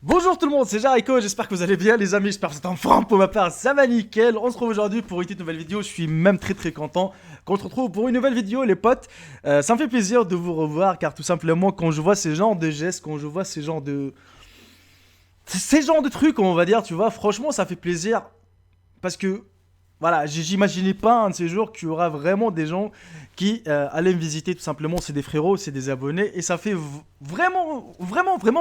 Bonjour tout le monde, c'est Jariko, j'espère que vous allez bien les amis, j'espère que vous êtes en forme pour ma part, ça va nickel. On se retrouve aujourd'hui pour une toute nouvelle vidéo, je suis même très content qu'on se retrouve pour une nouvelle vidéo les potes. Ça me fait plaisir de vous revoir car tout simplement quand je vois ces genres de gestes, quand je vois ces genres de trucs on va dire, tu vois, franchement ça fait plaisir parce que voilà, j'imaginais pas un de ces jours qu'il y aura vraiment des gens qui allaient me visiter tout simplement. C'est des frérots, c'est des abonnés et ça fait vraiment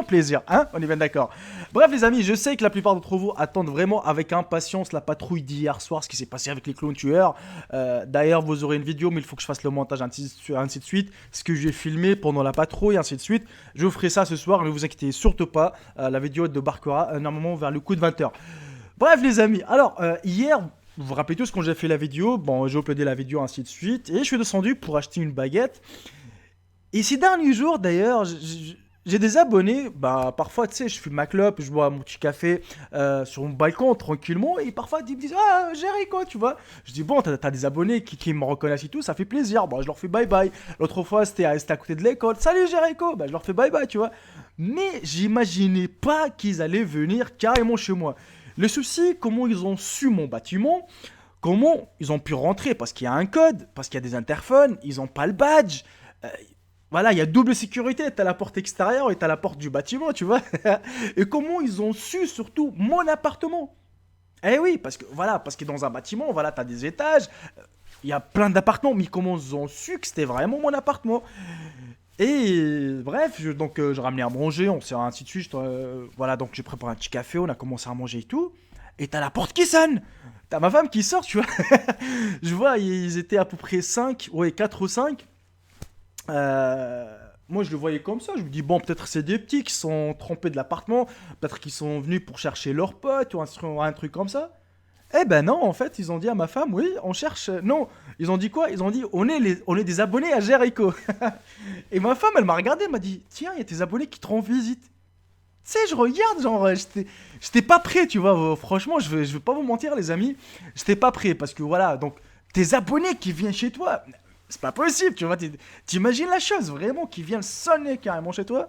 plaisir, hein. On est bien d'accord. Bref, les amis, je sais que la plupart d'entre vous attendent vraiment avec impatience la patrouille d'hier soir, ce qui s'est passé avec les clones tueurs. D'ailleurs, vous aurez une vidéo, mais il faut que je fasse le montage, ainsi de suite. Ce que j'ai filmé pendant la patrouille, ainsi de suite. Je vous ferai ça ce soir, ne vous inquiétez surtout pas. La vidéo débarquera normalement vers le coup de 20h. Bref, les amis, alors hier. Vous vous rappelez tous quand j'ai fait la vidéo, bon j'ai uploadé la vidéo ainsi de suite, et je suis descendu pour acheter une baguette. Et ces derniers jours d'ailleurs, j'ai des abonnés, bah parfois tu sais, je fume ma clope, je bois mon petit café sur mon balcon tranquillement, et parfois ils me disent ah Jerry quoi, tu vois. Je dis bon, t'as des abonnés qui me reconnaissent et tout, ça fait plaisir, bon je leur fais bye bye. L'autre fois c'était à côté de l'école, salut Jericho, bah je leur fais bye bye, tu vois. Mais j'imaginais pas qu'ils allaient venir carrément chez moi. Le souci, comment ils ont su mon bâtiment, comment ils ont pu rentrer, parce qu'il y a un code, parce qu'il y a des interphones, ils ont pas le badge. Euh, voilà, il y a double sécurité, t'as la porte extérieure et t'as la porte du bâtiment, tu vois. Et comment ils ont su surtout mon appartement. Eh oui, parce que voilà, parce que dans un bâtiment, voilà, t'as des étages, il y a plein d'appartements, mais comment ils ont su que c'était vraiment mon appartement. Et bref, je ramenais à manger, on s'est ainsi de suite. Voilà, donc j'ai préparé un petit café, on a commencé à manger et tout. Et t'as la porte qui sonne. T'as ma femme qui sort, tu vois. Je vois, ils étaient à peu près 5, ouais, 4 ou 5. Moi, je le voyais comme ça. Je me dis, bon, peut-être c'est des petits qui sont trompés de l'appartement. Peut-être qu'ils sont venus pour chercher leur pote ou un truc comme ça. Eh ben non, en fait, ils ont dit à ma femme, oui, on cherche. Non, ils ont dit quoi? Ils ont dit, on est des abonnés à Jericho. Et ma femme, elle m'a regardé, elle m'a dit, tiens, il y a tes abonnés qui te rendent visite. Tu sais, je regarde, genre, j'étais pas prêt, tu vois. Franchement, je vais pas vous mentir, les amis. J'étais pas prêt parce que voilà, donc, tes abonnés qui viennent chez toi, c'est pas possible, tu vois. T'imagines la chose, vraiment, qui viennent sonner carrément chez toi.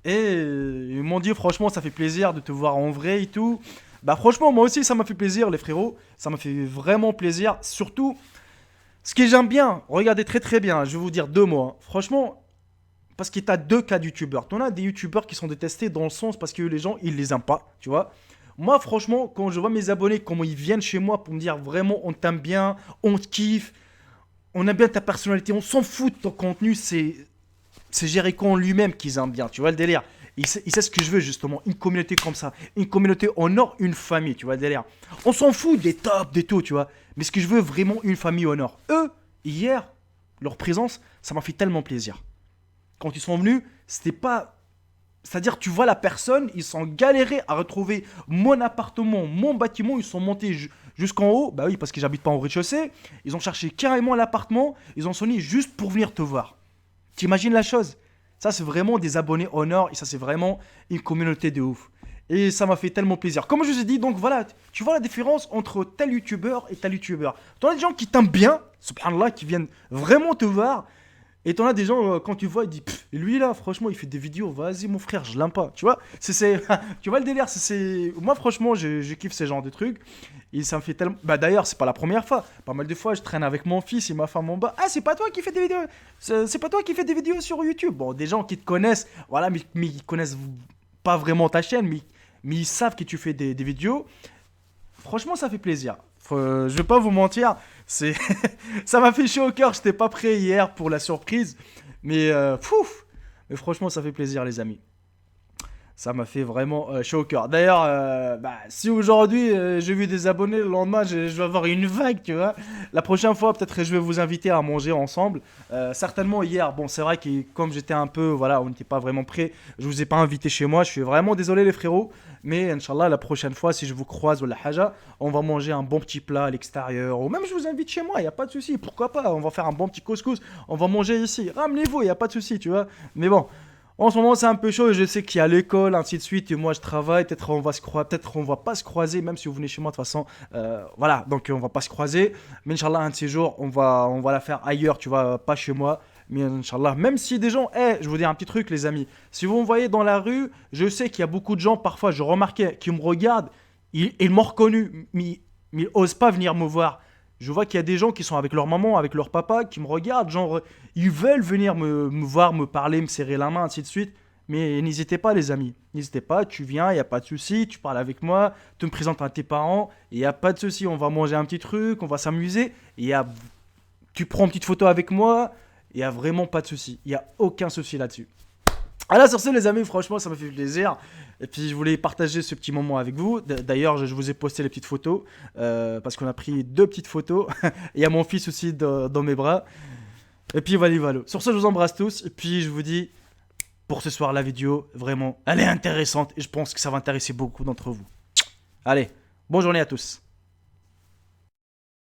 Et ils m'ont dit, franchement, ça fait plaisir de te voir en vrai et tout. Bah, franchement, moi aussi, ça m'a fait plaisir, les frérots. Ça m'a fait vraiment plaisir. Surtout, ce que j'aime bien, regardez très bien, je vais vous dire deux mots, hein. Franchement, parce que t'as deux cas de youtubeurs. T'en as des youtubeurs qui sont détestés dans le sens parce que les gens, ils les aiment pas, tu vois. Moi, franchement, quand je vois mes abonnés, comment ils viennent chez moi pour me dire vraiment, on t'aime bien, on te kiffe, on aime bien ta personnalité, on s'en fout de ton contenu, c'est Jericho en lui-même qu'ils aiment bien, tu vois le délire. Il sait ce que je veux justement, une communauté comme ça, une communauté en or, une famille, tu vois le délire. On s'en fout des tops, des tout, tu vois. Mais ce que je veux vraiment, une famille au nord. Eux, hier, leur présence, ça m'a fait tellement plaisir. Quand ils sont venus, c'était pas. C'est-à-dire, tu vois la personne, ils sont galérés à retrouver mon appartement, mon bâtiment, ils sont montés jusqu'en haut. Bah oui, parce que j'habite pas au rez-de-chaussée. Ils ont cherché carrément l'appartement, ils ont sonné juste pour venir te voir. T'imagines la chose? Ça, c'est vraiment des abonnés au nord et ça, c'est vraiment une communauté de ouf. Et ça m'a fait tellement plaisir. Comme je vous ai dit, donc voilà, tu vois la différence entre tel youtubeur et tel youtubeur. T'en as des gens qui t'aiment bien, subhanallah, qui viennent vraiment te voir. Et t'en as des gens, quand tu vois, ils disent, lui là, franchement, il fait des vidéos, vas-y mon frère, je l'aime pas. Tu vois, tu vois le délire, moi franchement, je kiffe ces genres de trucs. Et ça me fait tellement. Bah d'ailleurs, c'est pas la première fois. Pas mal de fois, je traîne avec mon fils et ma femme en bas. Ah, c'est pas toi qui fais des vidéos. C'est pas toi qui fais des vidéos sur YouTube. Bon, des gens qui te connaissent, voilà, mais ils connaissent pas vraiment ta chaîne, mais ils savent que tu fais des vidéos. Franchement, ça fait plaisir. Je vais pas vous mentir, c'est ça m'a fait chaud au cœur. J'étais pas prêt hier pour la surprise, mais mais franchement, ça fait plaisir, les amis. Ça m'a fait vraiment chaud au cœur. D'ailleurs, bah, si aujourd'hui j'ai vu des abonnés, le lendemain je vais avoir une vague, tu vois. La prochaine fois, peut-être que je vais vous inviter à manger ensemble. Certainement hier, bon, c'est vrai que comme j'étais un peu, voilà, on n'était pas vraiment prêt, je vous ai pas invité chez moi. Je suis vraiment désolé, les frérots. Mais Inch'Allah, la prochaine fois, si je vous croise ou la haja, on va manger un bon petit plat à l'extérieur. Ou même je vous invite chez moi, il n'y a pas de souci. Pourquoi pas? On va faire un bon petit couscous. On va manger ici. Ramenez-vous, il n'y a pas de souci, tu vois. Mais bon. En ce moment, c'est un peu chaud. Je sais qu'il y a l'école, ainsi de suite. Et moi, je travaille. Peut-être on va se croiser, peut-être on va pas se croiser, même si vous venez chez moi de toute façon. Voilà, donc on va pas se croiser. Mais Inch'Allah, un de ces jours, on va la faire ailleurs, tu vois, pas chez moi. Mais Inch'Allah, même si des gens, je vous dis un petit truc les amis, si vous me voyez dans la rue, je sais qu'il y a beaucoup de gens, parfois je remarquais, qui me regardent, ils m'ont reconnu, mais ils osent pas venir me voir. Je vois qu'il y a des gens qui sont avec leur maman, avec leur papa, qui me regardent, genre, ils veulent venir me voir, me parler, me serrer la main, ainsi de suite. Mais n'hésitez pas les amis, n'hésitez pas, tu viens, il n'y a pas de souci, tu parles avec moi, tu me présentes à tes parents, il n'y a pas de souci, on va manger un petit truc, on va s'amuser, tu prends une petite photo avec moi, il n'y a vraiment pas de souci, il n'y a aucun souci là-dessus. Alors sur ce les amis, franchement ça m'a fait plaisir. Et puis je voulais partager ce petit moment avec vous. D'ailleurs je vous ai posté les petites photos parce qu'on a pris 2 petites photos. Il y a mon fils aussi dans mes bras. Et puis voilà. Sur ce je vous embrasse tous. Et puis je vous dis pour ce soir la vidéo vraiment elle est intéressante et je pense que ça va intéresser beaucoup d'entre vous. Allez, bonne journée à tous.